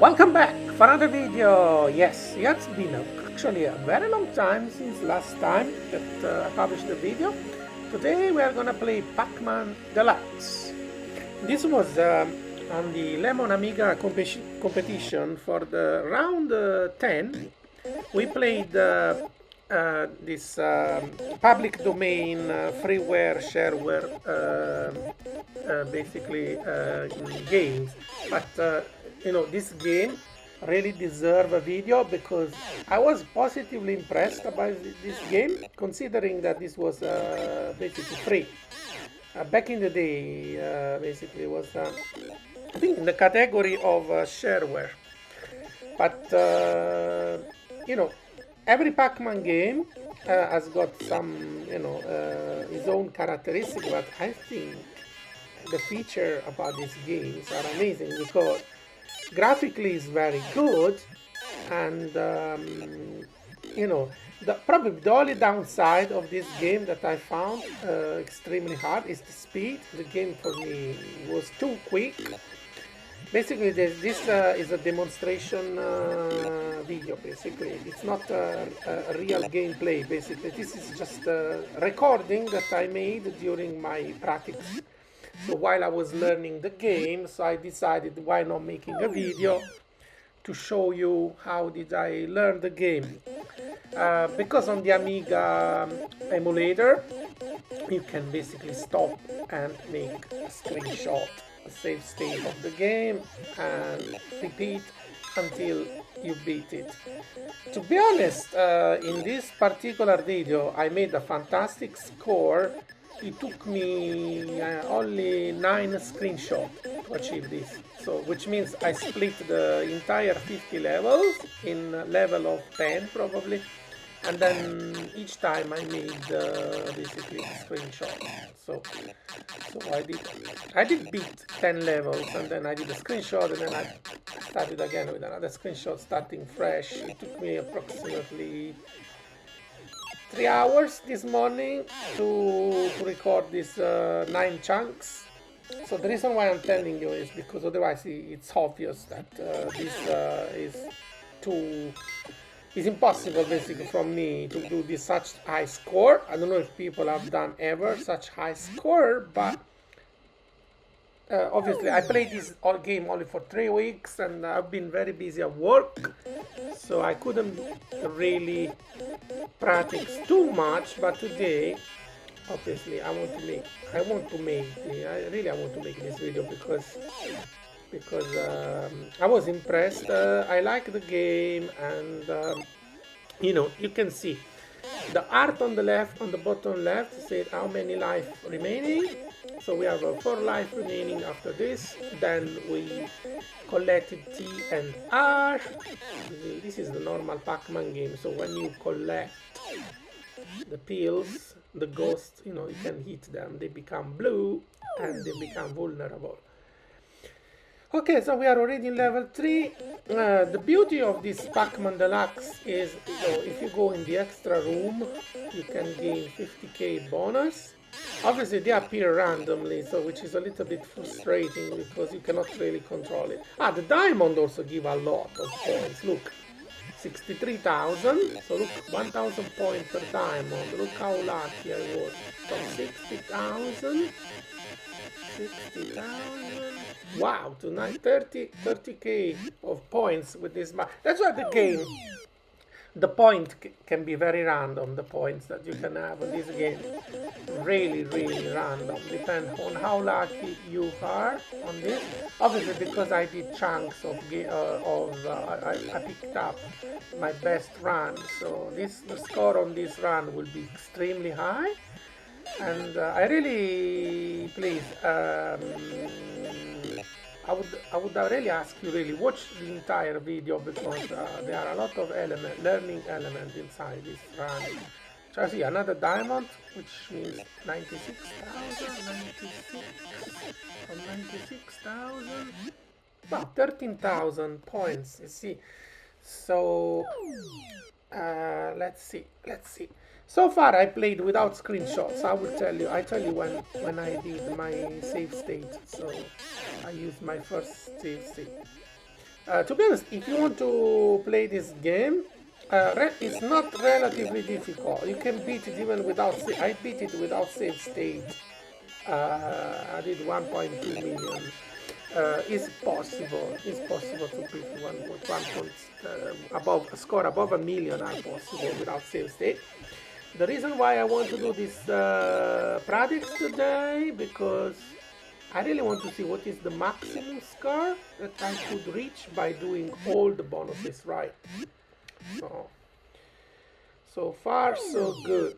Welcome back for another video. Yes, it's been actually a very long time since last time that I published the video. Today we are gonna play Pac-Man Deluxe. This was on the Lemon Amiga competition for the round 10. We played this public domain freeware shareware basically games, but this game really deserve a video because I was positively impressed by this game, considering that this was basically free. Back in the day, basically was I think in the category of shareware, but every Pac-Man game has got some his own characteristic, but I think the feature about these games are amazing because graphically is very good, and probably the only downside of this game that I found extremely hard is the speed. The game for me was too quick. Basically, this is a demonstration video. Basically, it's not a real gameplay. Basically, this is just a recording that I made during my practice. So while I was learning the game, so I decided why not making a video to show you how did I learn the game. Because on the Amiga emulator, you can basically stop and make a screenshot, a save state of the game, and repeat until you beat it. To be honest, in this particular video, I made a fantastic score. It took me only 9 screenshots to achieve this. So, which means I split the entire 50 levels in level of 10 probably, and then each time I made basically a screenshot. So I did beat 10 levels, and then I did a screenshot, and then I started again with another screenshot, starting fresh. It took me approximately 3 hours this morning to record these 9 chunks. So the reason why I'm telling you is because otherwise it's obvious that it's impossible basically for me to do this such high score. I don't know if people have done ever such high score, but obviously I played this game only for 3 weeks, and I've been very busy at work, so I couldn't really practice too much. But today, obviously, I want to make this video because I was impressed. I like the game, and you can see the art on the left, on the bottom left, said how many life remaining. So we have 4 life remaining after this. Then we collected T and R. This is the normal Pac-Man game. So when you collect the pills, the ghosts, you can hit them. They become blue and they become vulnerable. Okay, so we are already in level 3. The beauty of this Pac-Man Deluxe is, if you go in the extra room, you can gain 50k bonus. Obviously, they appear randomly, so which is a little bit frustrating because you cannot really control it. The diamond also give a lot of points. Look, 63,000. So look, 1,000 points per diamond. Look how lucky I was. From 60,000. 60,000. Wow, to 30k of points with this. That's why the game, the point can be very random. The points that you can have in this game, really random. Depends on how lucky you are on this. Obviously, because I did chunks of I picked up my best run, so the score on this run will be extremely high. And I really, please, I would really ask you really watch the entire video because there are a lot of learning elements inside this run. So I see another diamond, which means 96,000, 96,000, about 13,000 points. You see, so let's see. So far I played without screenshots. I tell you when I did my save state. So I used my first save state. To be honest, if you want to play this game, it's not relatively difficult. You can beat it even without I beat it without save state. I did 1.2 million. It's possible. It's possible to beat one point above a score above a million are possible without save state. The reason why I want to do this practice today because I really want to see what is the maximum score that I could reach by doing all the bonuses right. So far so good.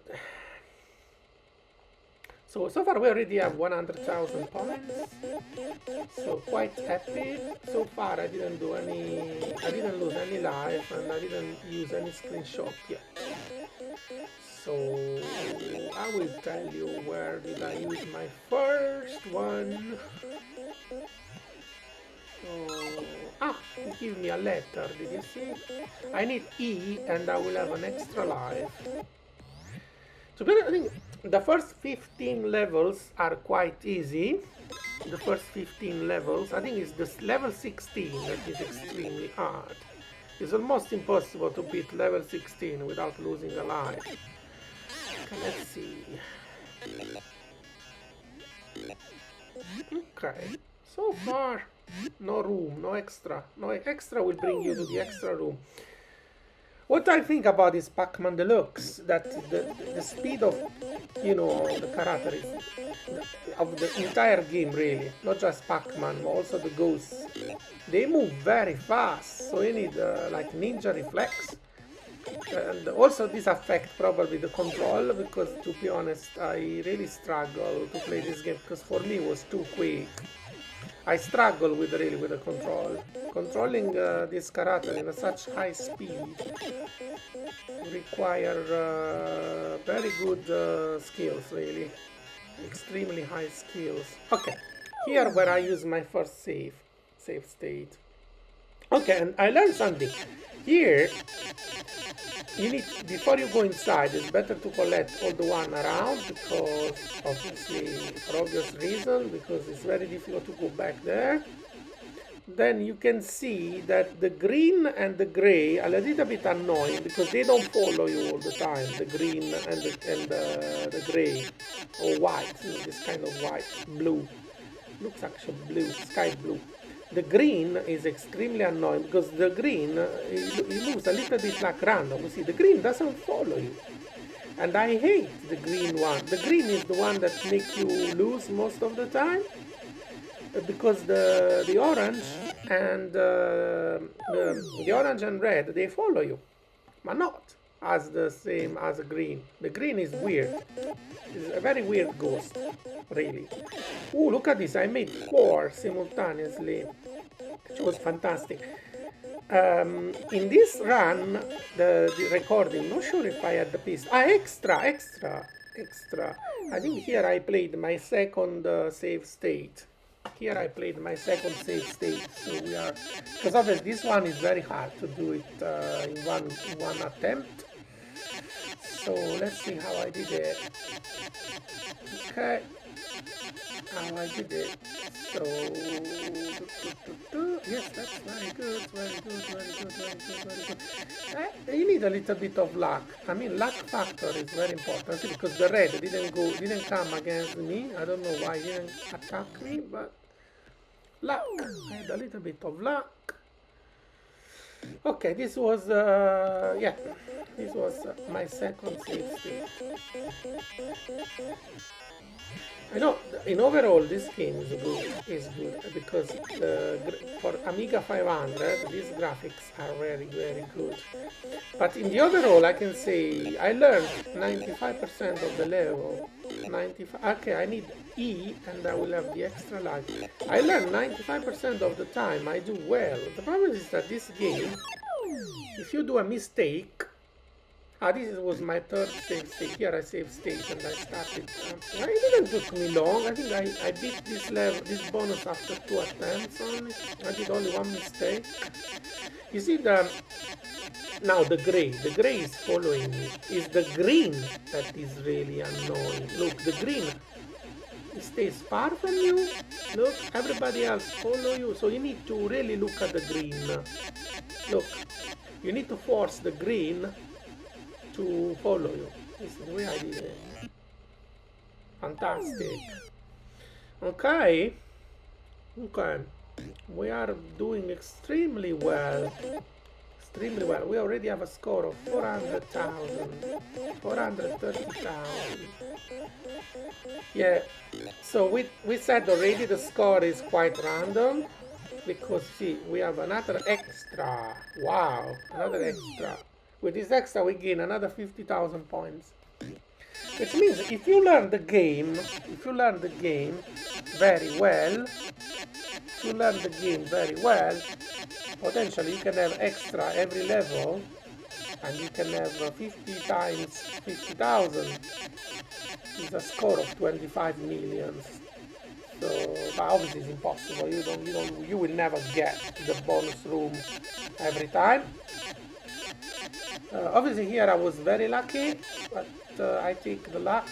So far we already have 100,000 points. So quite happy. So far I didn't lose any life and I didn't use any screenshot yet. So I will tell you where did I use my first one. It gave me a letter, did you see? I need E and I will have an extra life. So I think the first 15 levels are quite easy. The first 15 levels, I think it's this level 16 that is extremely hard. It's almost impossible to beat level 16 without losing a life. Okay, let's see. Okay, so far no room, no extra. No extra will bring you to the extra room. What I think about this Pac-Man Deluxe, that the speed of, the character is, of the entire game really, not just Pac-Man, but also the ghosts. They move very fast, so you need like ninja reflex. And also this affects probably the control, because to be honest, I really struggle to play this game, because for me it was too quick. I struggle with the control. Controlling this character in such high speed require very good skills, really. Extremely high skills. Okay, here where I use my first save state. Okay, and I learned something. Here, you need, before you go inside, it's better to collect all the one around, because obviously, for obvious reason, because it's very difficult to go back there. Then you can see that the green and the gray are a little bit annoying because they don't follow you all the time. The green and the gray, or white, this kind of white, blue. Looks actually blue, sky blue. The green is extremely annoying because the green it moves a little bit like random. You see, the green doesn't follow you, and I hate the green one. The green is the one that makes you lose most of the time, because the orange and the orange and red, they follow you, but not as the same as the green. The green is weird. It's a very weird ghost, really. Oh, look at this! I made 4 simultaneously, which was fantastic. In this run, the recording, not sure if I had the piece. Extra. I think here I played my second save state. Here I played my second save state. So we are, because obviously this one is very hard to do it in one attempt. So let's see how I did it. Okay, how I did it. So yes, that's very good. You need a little bit of luck. I mean, luck factor is very important. See, because the red didn't come against me. I don't know why it didn't attack me, but luck. I had a little bit of luck. Okay, this was my second save state. I know in overall this game is good because for Amiga 500 these graphics are very good. But in the overall, I can say I learned 95% of the level. 95. Okay, I need E and I will have the extra life. I learned 95% of the time. I do well. The problem is that this game, if you do a mistake. This was my third save state. Here I save state and I started. It didn't took me long. I think I beat this level, this bonus after 2 attempts only. I did only one mistake. You see now the gray is following me. It's the green that is really annoying. Look, the green. It stays far from you. Look, everybody else follow you. So you need to really look at the green. Look, you need to force the green to follow you. This is the way I did it. Fantastic. Okay. Okay. We are doing extremely well. Extremely well. We already have a score of 400,000. 430,000. Yeah. So we said already the score is quite random. Because see, we have another extra. Wow. Another extra. With this extra we gain another 50,000 points. Which means if you learn the game very well, potentially you can have extra every level, and you can have 50 times 50,000 is a score of 25 million. So, but obviously it's impossible. You will never get the bonus room every time. Obviously here I was very lucky, but I take the luck.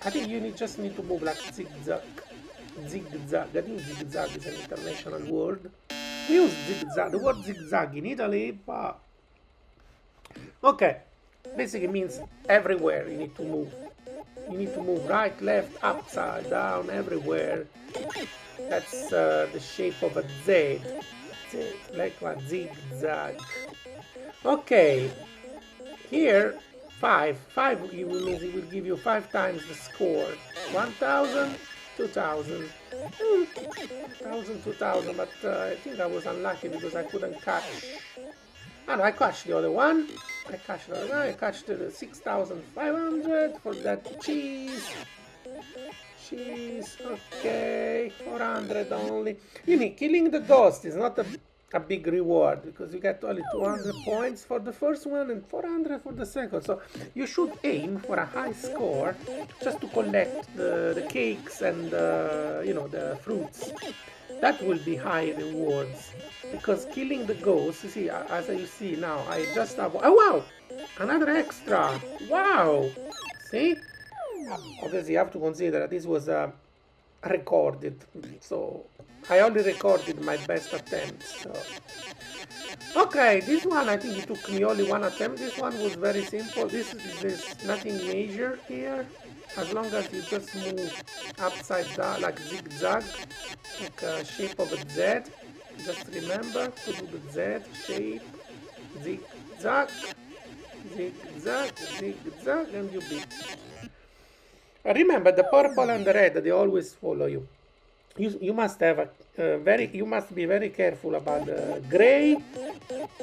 I think you just need to move like zigzag. Zigzag. I think zigzag is an international word. We use zigzag, the word zigzag in Italy, but okay. Basically means everywhere you need to move. You need to move right, left, upside down, everywhere. That's the shape of a Z. Like a zigzag. Okay. Here, 5 means it will give you 5 times the score. 1,000, 2,000. 1,000, 2,000, but I think I was unlucky because I couldn't catch. Ah no, I catched the other one. I catched the 6,500 for that cheese. Okay, 400 only. Killing the ghost is not a big reward because you get only 200 points for the first one and 400 for the second. So you should aim for a high score just to collect the cakes and the fruits. That will be high rewards because killing the ghost, you see, as you see now, I just have, oh wow, another extra, wow, see, obviously you have to consider that this was recorded, so I only recorded my best attempts. So. Okay, this one I think it took me only one attempt. This one was very simple. This is nothing major here. As long as you just move upside down like zigzag, like a shape of a Z. Just remember to do the Z shape, zigzag, zigzag, zigzag, and you beat. Remember the purple and the red, they always follow you. You must have you must be very careful about the gray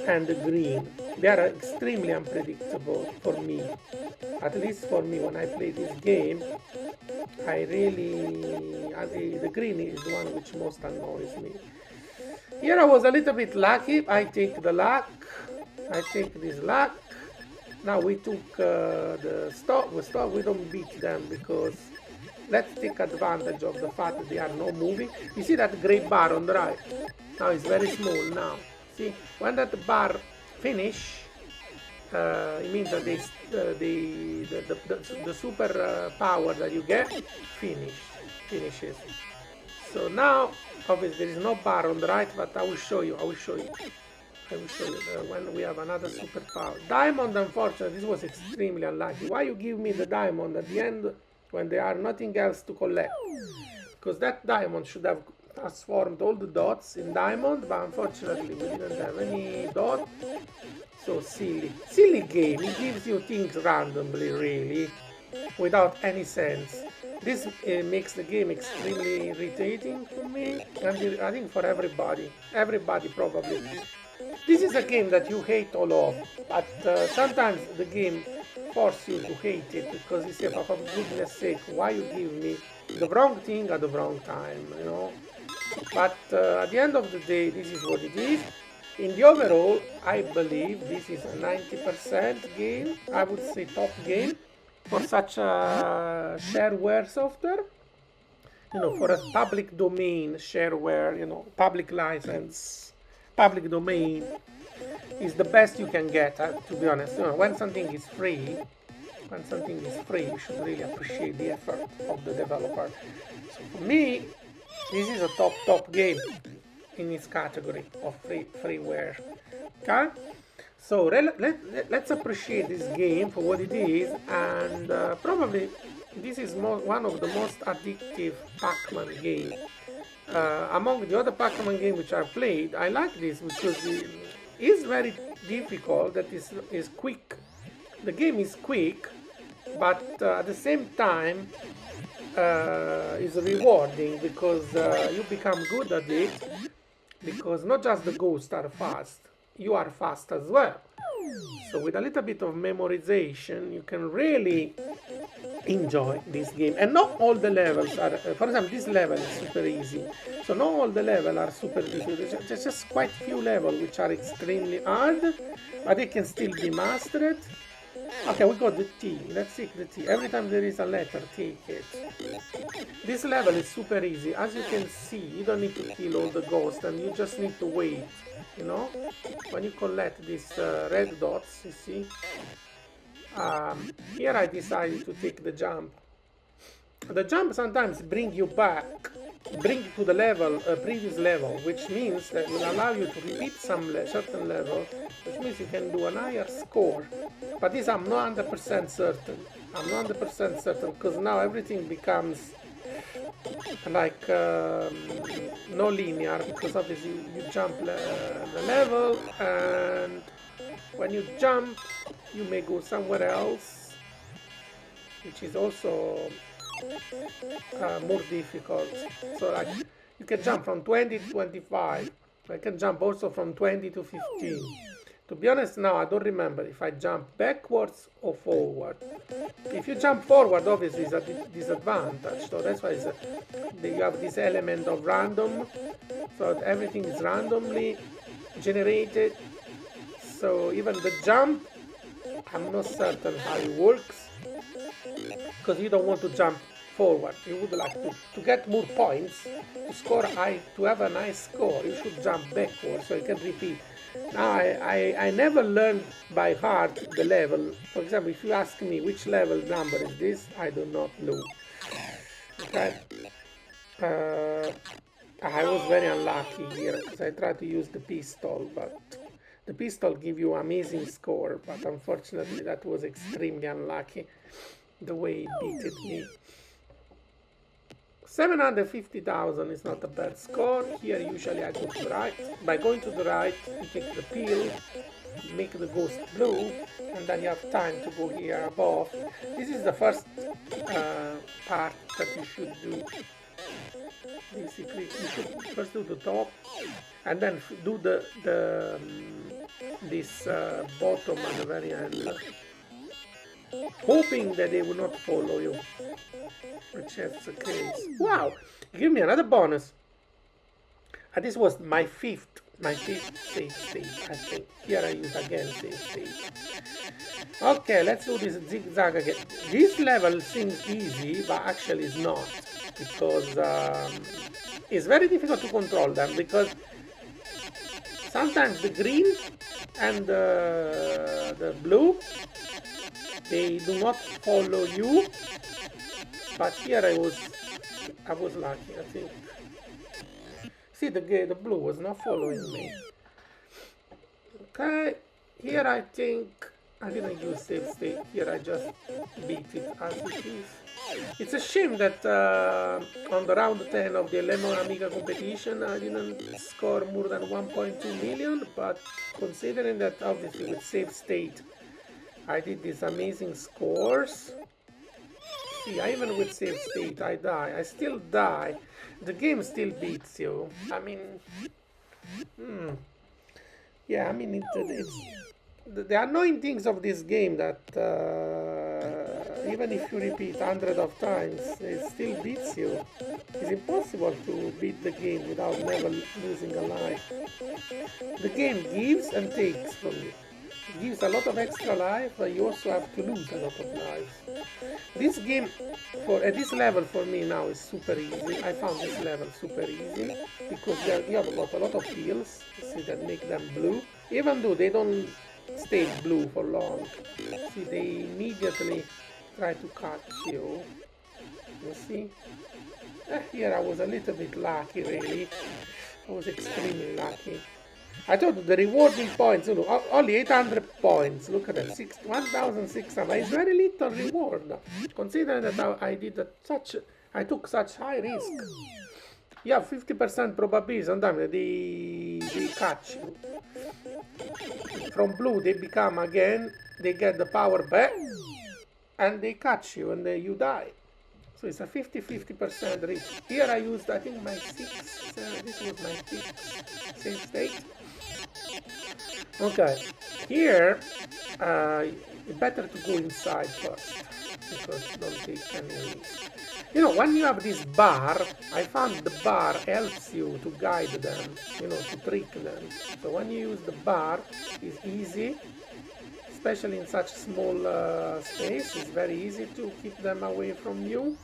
and the green. They are extremely unpredictable for me. At least for me, when I play this game, the green is the one which most annoys me. Here I was a little bit lucky. I take the luck. I take this luck. Now we took the stop. We don't beat them because let's take advantage of the fact that they are not moving. You see that gray bar on the right? Now it's very small now. See, when that bar finish, it means that the super power that you get finishes. So now, obviously, there is no bar on the right, but I will show you. When we have another superpower. Diamond, unfortunately, this was extremely unlucky. Why you give me the diamond at the end when there are nothing else to collect? Because that diamond should have transformed all the dots in diamond, but unfortunately we didn't have any dot. So silly game. It gives you things randomly, really, without any sense. This makes the game extremely irritating for me, and I think for everybody probably. This is a game that you hate all of, but sometimes the game forces you to hate it because you say, for goodness sake, why you give me the wrong thing at the wrong time, you know? But at the end of the day, this is what it is. In the overall, I believe this is a 90% game, I would say top game for such a shareware software. You know, for a public domain shareware, you know, public license, public domain is the best you can get, to be honest. You know, when something is free, When something is free, you should really appreciate the effort of the developer. So for me, this is a top game in its category of freeware. Okay? So let's appreciate this game for what it is, and probably this is one of the most addictive Pac-Man games. Among the other Pac-Man games which I've played, I like this because it is very difficult, that is quick. The game is quick, but at the same time is rewarding because you become good at it, because not just the ghosts are fast, you are fast as well. So with a little bit of memorization, you can really enjoy this game. And not all the levels are, for example, this level is super easy. So not all the levels are super difficult. There's just quite few levels which are extremely hard, but they can still be mastered. Okay, we got the T. Let's take the T. Every time there is a letter, take it. This level is super easy. As you can see, you don't need to kill all the ghosts, and you just need to wait. You know, when you collect these red dots, you see. Here I decided to take the jump. The jump sometimes bring you to the level, previous level, which means that will allow you to repeat some certain level, which means you can do a higher score. But this I'm not 100% certain. I'm not 100% certain because now everything becomes like no linear, because obviously you jump the level, and when you jump you may go somewhere else, which is also more difficult. So like you can jump from 20 to 25. I can jump also from 20 to 15. To be honest, now I don't remember if I jump backwards or forward. If you jump forward, obviously it's a disadvantage. So that's why you have this element of random. So everything is randomly generated. So even the jump, I'm not certain how it works, because you don't want to jump forward. You would like to get more points, to score high, to have a nice score. You should jump backwards so you can repeat. Now I never learned by heart the level. For example, if you ask me which level number is this, I do not know. Okay. I was very unlucky here because I tried to use the pistol, but the pistol gives you amazing score, but unfortunately that was extremely unlucky the way it beat me. 750,000 is not a bad score. Here usually I go to the right. By going to the right, you take the pill, make the ghost blue, and then you have time to go here above. This is the first part that you should do. Basically, you should first do the top, and then do this bottom at the very end, hoping that they will not follow you, which is the case. Wow, give me another bonus. And this was my fifth save state, I think. Here I use again save state. Okay, let's do this zigzag again. This level seems easy, but actually it's not, because it's very difficult to control them, because sometimes the green and the blue, they do not follow you, but here I was lucky, I think. See, the blue was not following me. Okay, here I think I didn't use save state. Here I just beat it as it is. It's a shame that on the round 10 of the Lemon Amiga competition I didn't score more than 1.2 million, but considering that obviously with save state I did these amazing scores. See, even with save state I die. I still die. The game still beats you. I mean, yeah, I mean, it's the annoying things of this game that even if you repeat hundreds of times, it still beats you. It's impossible to beat the game without never losing a life. The game gives and takes from you. It gives a lot of extra life, but you also have to lose a lot of lives. This game, at this level for me now, is super easy. I found this level super easy because you have got a lot of pills, see, that make them blue. Even though they don't stay blue for long. See, they immediately try to catch you. You see? Here I was a little bit lucky, really. I was extremely lucky. I thought the rewarding points, you know, only 800 points. Look at that, 1,600. It's very little reward, considering that I did I took such high risk. You have 50% probability sometimes they catch you. From blue they become again, they get the power back, and they catch you, and you die. So it's a 50% risk. Here I used, I think, my 6, this was my 6 save state. Okay, here better to go inside first, because don't take any risk. You know, when you have this bar, I found the bar helps you to guide them, you know, to trick them. So when you use the bar, it's easy, especially in such small space. It's very easy to keep them away from you.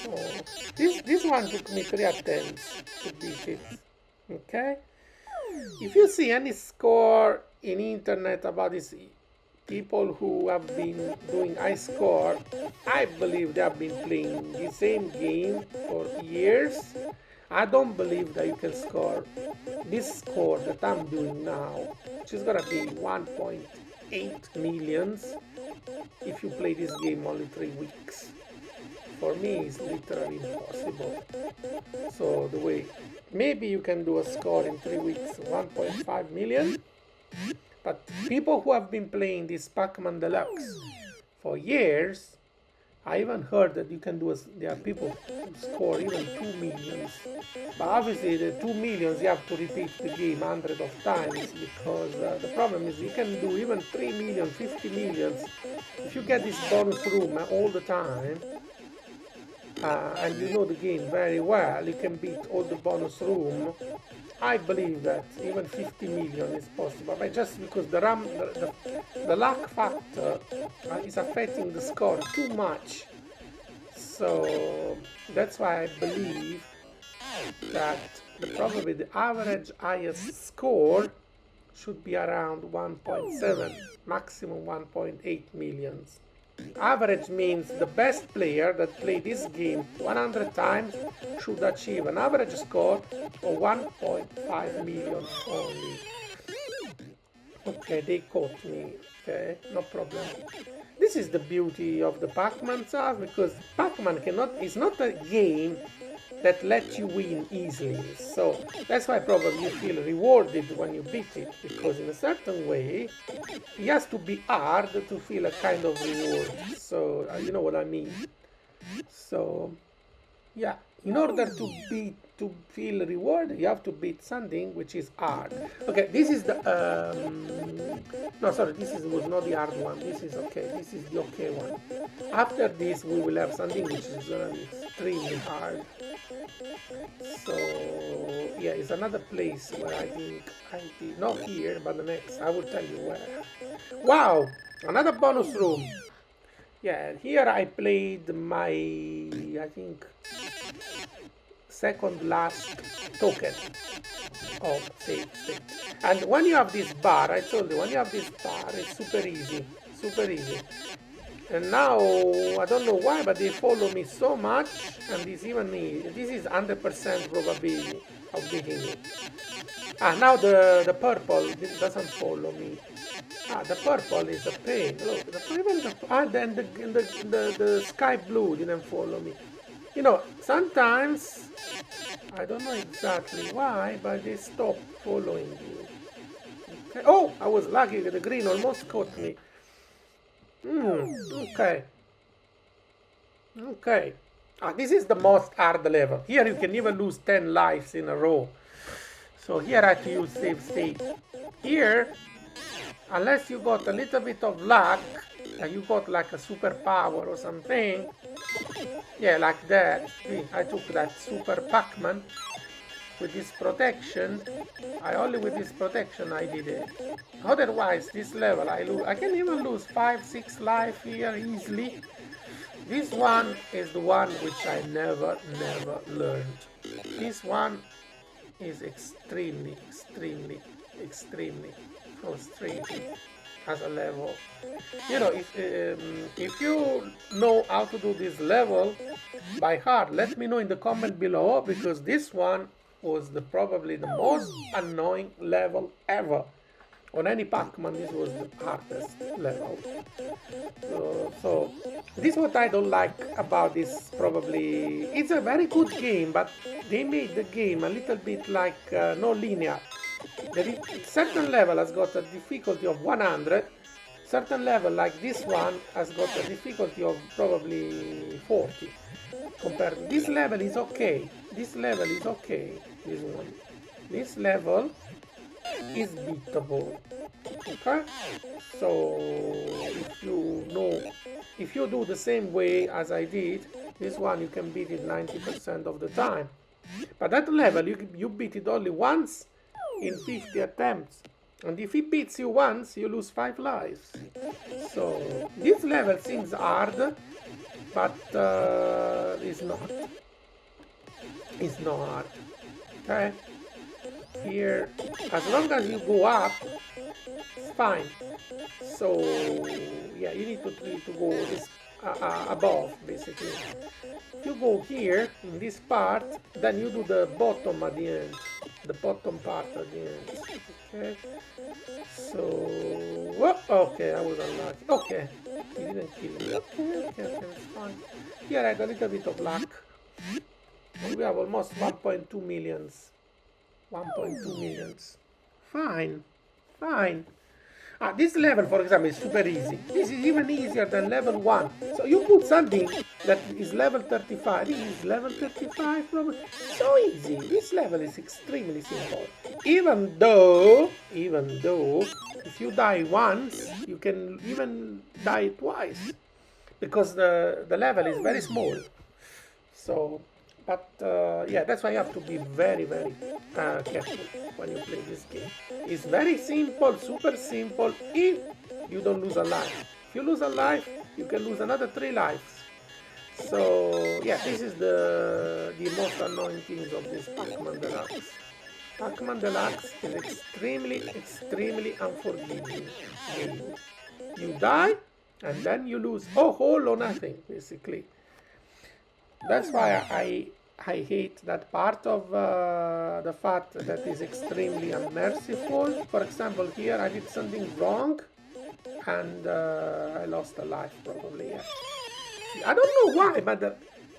So this one took me 3 attempts to beat it. Okay. If you see any score in internet about these people who have been doing high score, I believe they have been playing the same game for years. I don't believe that you can score this score that I'm doing now, which is gonna be 1.8 millions if you play this game only 3 weeks. For me, it's literally impossible. So the way, maybe you can do a score in 3 weeks, 1.5 million. But people who have been playing this Pac-Man Deluxe for years, I even heard that you can do, there are people who score even 2 millions. But obviously the 2 millions, you have to repeat the game hundreds of times, because the problem is you can do even 3 million, 50 millions. If you get this bonus room all the time, and you know the game very well, you can beat all the bonus room. I believe that even 50 million is possible, but just because the luck factor is affecting the score too much. So that's why I believe that probably the average highest score should be around 1.7, maximum 1.8 millions. Average means the best player that played this game 100 times should achieve an average score of 1.5 million only. Okay, they caught me. Okay, no problem. This is the beauty of the Pac-Man stuff, because Pac-Man is not a game that lets you win easily. So that's why probably you feel rewarded when you beat it, because in a certain way it has to be hard to feel a kind of reward. So you know what I mean. So yeah, in order to feel reward, you have to beat something which is hard. Okay, this is the no, sorry, was not the hard one. This is okay. This is the okay one. After this, we will have something which is gonna be extremely hard. So yeah, it's another place where I think I did not here, but the next I will tell you where. Wow, another bonus room. Yeah, here I played my, I think, second last token of save state. And when you have this bar, I told you, when you have this bar, it's super easy, super easy. And now, I don't know why, but they follow me so much, and this is 100% probability of beating me. Now the purple doesn't follow me. The purple is a pain. Look, then the sky blue didn't follow me. You know, sometimes, I don't know exactly why, but they stop following you. Okay. Oh, I was lucky, the green almost caught me. Okay. Okay. This is the most hard level. Here you can even lose 10 lives in a row. So here I have to use save state. Here, unless you got a little bit of luck, you got like a superpower or something. Yeah, like that. See, I took that super Pac-Man with this protection. With this protection I did it. Otherwise, this level I can even lose 5-6 life here easily. This one is the one which I never learned. This one is extremely straight as a level. You know, if you know how to do this level by heart, let me know in the comment below, because this one was probably the most annoying level ever. On any Pac-Man, this was the hardest level. So this is what I don't like about this. Probably it's a very good game, but they made the game a little bit like no linear. Certain level has got a difficulty of 100. Certain level like this one has got a difficulty of probably 40. Compared to this level is okay. This level is okay. This one. This level is beatable. Okay, so if you do the same way as I did, this one you can beat it 90% of the time. But that level you beat it only once in 50 attempts, and if he beats you once, you lose 5 lives. So this level seems hard, but it's not. It's not hard. Okay. Here, as long as you go up, it's fine. So yeah, you need to go this above, basically. If you go here in this part, then you do the bottom at the end, the bottom part at the end. Okay. So okay, I was unlucky. Okay, he didn't kill me. Okay, it's fine. Here I had a little bit of luck. We have almost 1.2 millions. 1.2 millions. Fine. This level, for example, is super easy. This is even easier than level 1. So you put something that is level 35. This is level 35, probably. So easy. This level is extremely simple. Even though, if you die once, you can even die twice, because the level is very small. So. But yeah, that's why you have to be very, very careful when you play this game. It's very simple, super simple, if you don't lose a life. If you lose a life, you can lose another 3 lives. So yeah, this is the most annoying things of this Pac-Man Deluxe. Pac-Man Deluxe is extremely unforgiving game. You die, and then you lose all or nothing, basically. That's why I hate that part of the fact that is extremely unmerciful. For example, here I did something wrong, and I lost a life probably. Yeah. I don't know why, but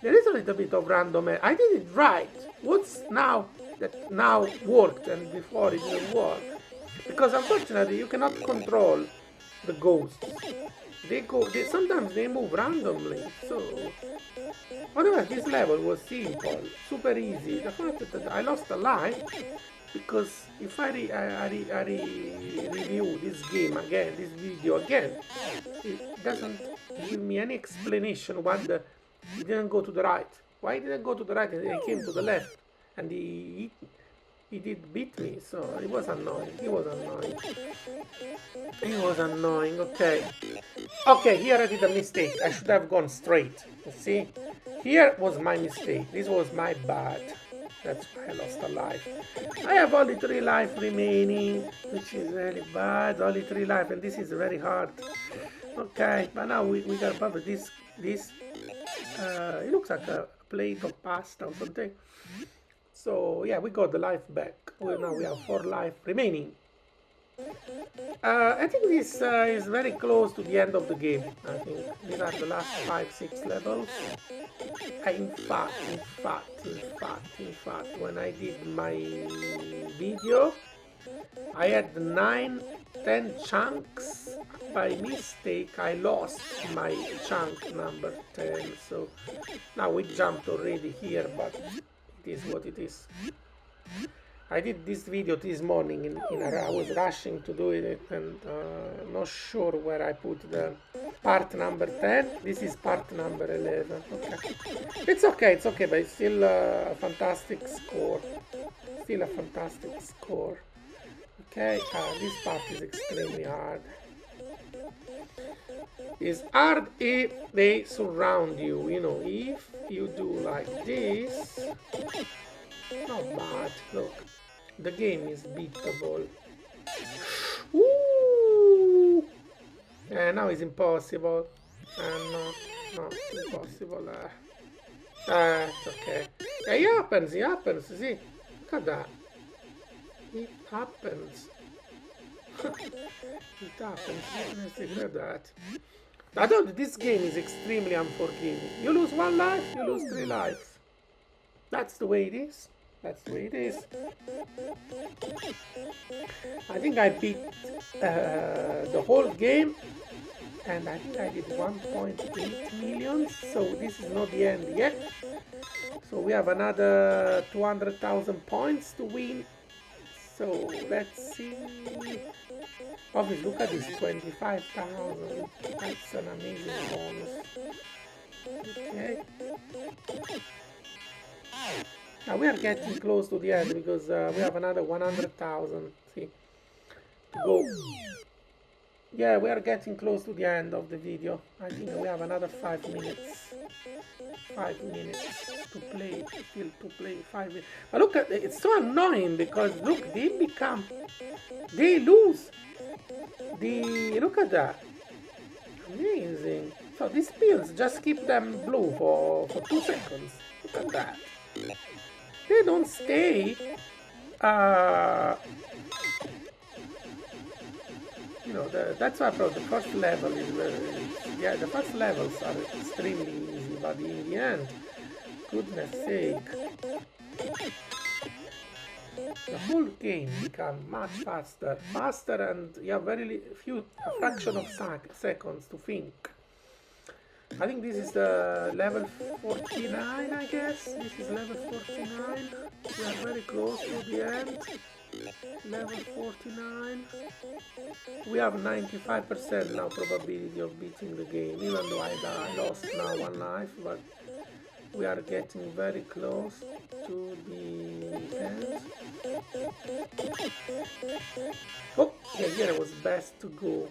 there is a little bit of random. I did it right. What's now that now worked and before it didn't work? Because unfortunately you cannot control the ghosts. Sometimes they move randomly. So otherwise this level was simple, super easy. The fact that I lost a life, because if I review this game again, this video again, it doesn't give me any explanation why it didn't go to the right. Why it didn't go to the right and it came to the left, and he did beat me, so it was annoying. Okay, here I did a mistake. I should have gone straight. You see, here was my mistake. This was my bad. That's why I lost a life. I have only 3 life remaining, which is really bad. Only 3 life, and this is very hard. Okay, but now we got probably this. It looks like a plate of pasta or something. So yeah, we got the life back. Now we have 4 life remaining. I think this is very close to the end of the game. I think these are the last 5-6 levels. In fact, when I did my video, I had 9-10 chunks. By mistake, I lost my chunk number 10. So now we jumped already here, but it is what it is. I did this video this morning I was rushing to do it, and not sure where I put the part number 10. This is part number 11. Okay. It's okay, but it's still a fantastic score. Okay, this part is extremely hard. It's hard if they surround you, you know, if you do like this. Not bad, look. The game is beatable. Ooh, now it's impossible. No, it's impossible. It's okay. Yeah, it happens, see? Look at that. It happens. It happens. Look at that. I thought this game is extremely unforgiving. You lose 1 life, you lose 3 lives. That's the way it is. That's the way it is. I think I beat the whole game, and I think I did 1.8 million, so this is not the end yet. So we have another 200,000 points to win. So let's see. Obviously, look at this, 25,000. That's an amazing bonus. Okay. Now we are getting close to the end because we have another 100,000. See, to go. Yeah, we are getting close to the end of the video. I think we have another 5 minutes. 5 minutes to play. Still to play 5 minutes. But look at it, it's so annoying because look, they lose. Look at that. Amazing. So these pills just keep them blue for 2 seconds. Look at that. They don't stay. You know, that's why the first level is yeah, the first levels are extremely easy, but in the end, goodness sake, the whole game becomes much faster, and you have a fraction of seconds to think. I think this is the level 49, I guess. This is level 49. We are very close to the end. Level 49. We have 95% now probability of beating the game, even though I lost now 1 life, but we are getting very close to the end. Oh, yeah, here it was best to go.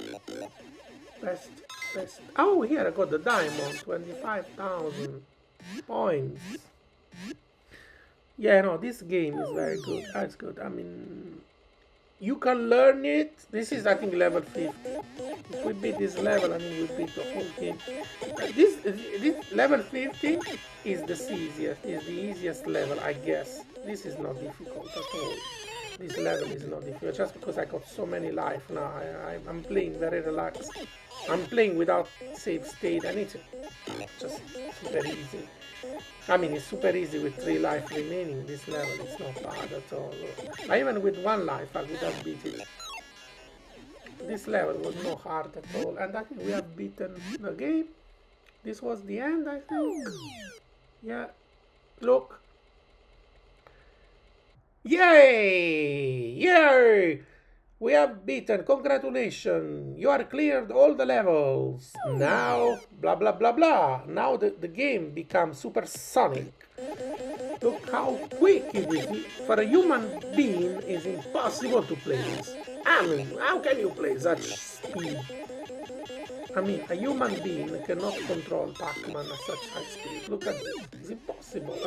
Best. Oh, here I got the diamond, 25,000 points. Yeah, no, this game is very good. That's good. I mean, you can learn it. This is, I think, level 50. If we beat this level, I mean, we beat the whole game. This level 50 is the easiest level, I guess. This is not difficult at all. This level is not difficult, just because I got so many life now. I'm playing very relaxed. I'm playing without save state, and it's just super easy. I mean, it's super easy with 3 life remaining. This level is not hard at all. Even with 1 life, I would have beat it. This level was not hard at all, and I think we have beaten the game. This was the end, I think. Yeah, look. Yay! Yay! We have beaten. Congratulations. You are cleared all the levels. Now, blah, blah, blah, blah. Now the game becomes supersonic. Look how quick it is. For a human being, it's impossible to play this. I mean, how can you play such speed? I mean, a human being cannot control Pac-Man at such high speed. Look at this. It's impossible.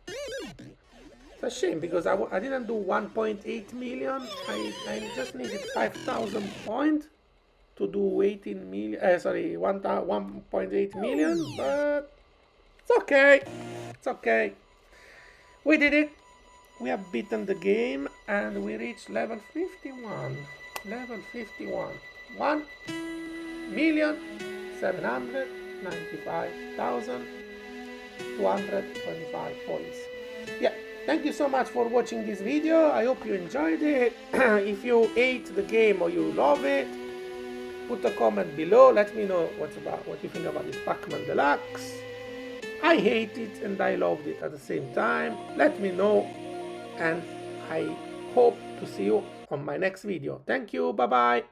It's a shame because I didn't do 1.8 million. I just needed 5,000 points to do 18 million. Sorry, 1.8 million. But it's okay. It's okay. We did it. We have beaten the game and we reached level 51. Level 51. 1,795,225 points. Yeah. Thank you so much for watching this video. I hope you enjoyed it. If you hate the game or you love it, put a comment below. Let me know what you think about this Pac-Man Deluxe. I hate it and I loved it at the same time. Let me know, and I hope to see you on my next video. Thank you. Bye bye.